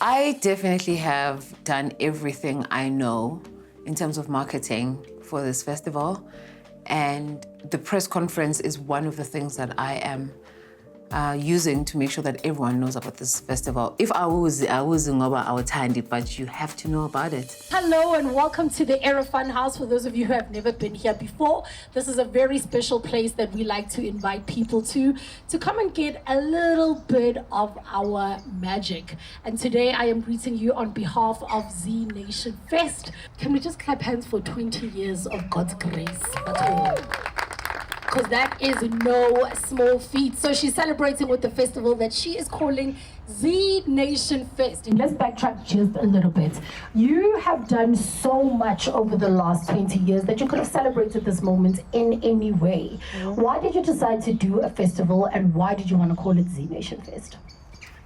I definitely have done everything I know in terms of marketing for this festival. And the press conference is one of the things that I am using to make sure that everyone knows about this festival. If I was ngoba awuthandi, but you have to know about it. Hello and welcome to the Era Fun House. For those of you who have never been here before, this is a very special place that we like to invite people to come and get a little bit of our magic. And today I am greeting you on behalf of Zee Nation Fest. Can we just clap hands for 20 years of God's grace at home? Because that is no small feat. So she's celebrating with the festival that she is calling Zee Nation Fest. And let's backtrack just a little bit. You have done so much over the last 20 years that you could have celebrated this moment in any way. Why did you decide to do a festival and why did you want to call it Zee Nation Fest?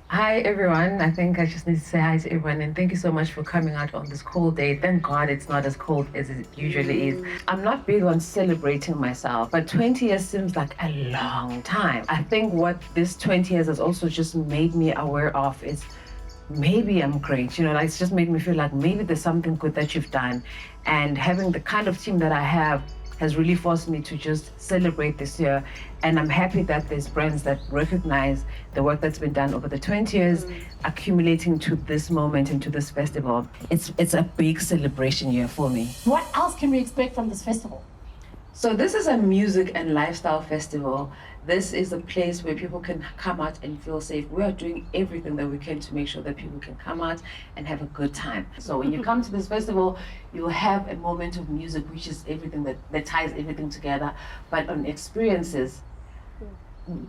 Hi everyone, I think I just need to say hi to everyone and thank you so much for coming out on this cold day. Thank God it's not as cold as it usually is. I'm not big on celebrating myself, but 20 years seems like a long time. I think what this 20 years has also just made me aware of is maybe I'm great, like it's just made me feel like maybe there's something good that you've done. And having the kind of team that I have has really forced me to just celebrate this year. And I'm happy that there's brands that recognize the work that's been done over the 20 years, accumulating to this moment and to this festival. It's a big celebration year for me. What else can we expect from this festival? So this is a music and lifestyle festival. This is a place where people can come out and feel safe. We are doing everything that we can to make sure that people can come out and have a good time. So when you come to this festival, you'll have a moment of music, which is everything that ties everything together. But on experiences,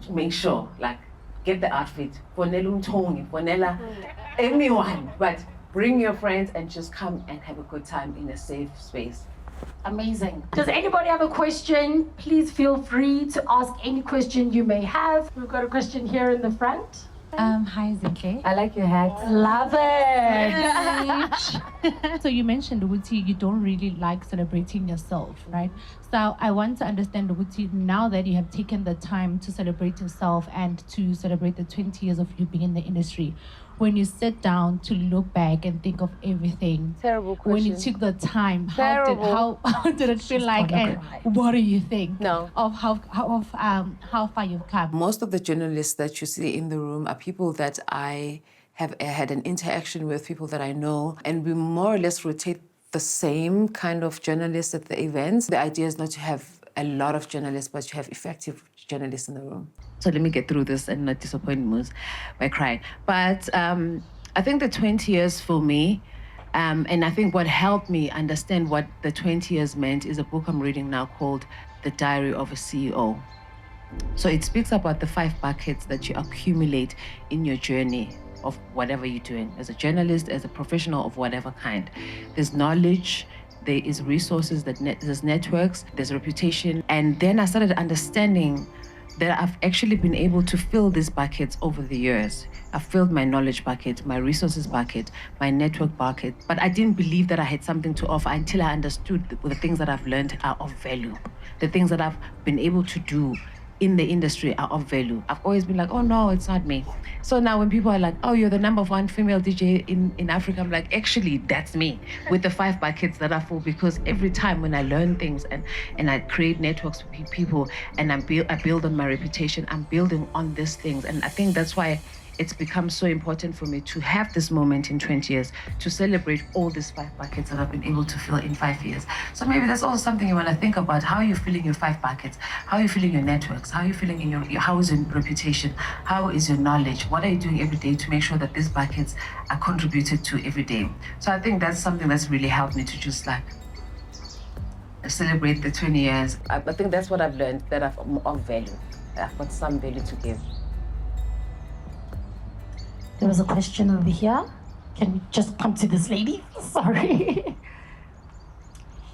make sure, get the outfit, fonela anyone, but bring your friends and just come and have a good time in a safe space. Amazing. Does anybody have a question? Please feel free to ask any question you may have. We've got a question here in the front. Hi, Zinhle. I like your hat. Love it. So you mentioned, Uti, you don't really like celebrating yourself, right? So I want to understand, Uti, now that you have taken the time to celebrate yourself and to celebrate the 20 years of you being in the industry, when you sit down to look back and think of everything, Terrible question. when you took the time, how did it feel She's like, gonna and cry. what do you think No. of how far you've come? Most of the journalists that you see in the room are people that I have had an interaction with, people that I know, and we more or less rotate the same kind of journalists at the events. The idea is not to have a lot of journalists, but to have effective journalists in the room. So let me get through this and not disappoint Moose by crying. But I think the 20 years for me, and I think what helped me understand what the 20 years meant is a book I'm reading now called The Diary of a CEO. So it speaks about the 5 buckets that you accumulate in your journey of whatever you're doing, as a journalist, as a professional of whatever kind. There's knowledge, there is resources, there's networks, there's reputation. And then I started understanding that I've actually been able to fill these buckets over the years. I've filled my knowledge bucket, my resources bucket, my network bucket, but I didn't believe that I had something to offer until I understood the things that I've learned are of value. The things that I've been able to do in the industry are of value. I've always been like, oh no, it's not me. So now when people are like, oh, you're the #1 female DJ in Africa, I'm like, actually, that's me, with the 5 buckets that are full, because every time when I learn things and I create networks with people and I build on my reputation, I'm building on these things. And I think that's why it's become so important for me to have this moment in 20 years to celebrate all these 5 buckets that I've been able to fill in 5 years. So maybe that's also something you want to think about. How are you filling your 5 buckets? How are you filling your networks? How are you filling in how is your reputation? How is your knowledge? What are you doing every day to make sure that these buckets are contributed to every day? So I think that's something that's really helped me to just celebrate the 20 years. I think that's what I've learned, that I've of value. I've got some value to give. There was a question over here. Can we just come to this lady? Sorry.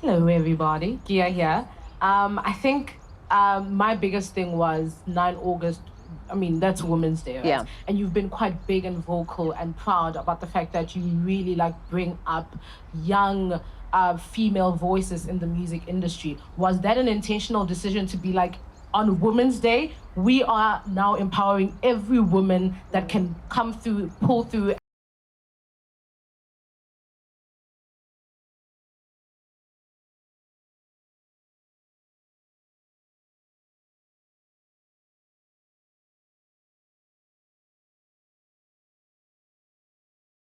Hello, everybody. Gia here. I think my biggest thing was 9 August. I mean, that's Women's Day, right? Yeah. And you've been quite big and vocal and proud about the fact that you really bring up young female voices in the music industry. Was that an intentional decision to be on Women's Day, we are now empowering every woman that can come through, pull through,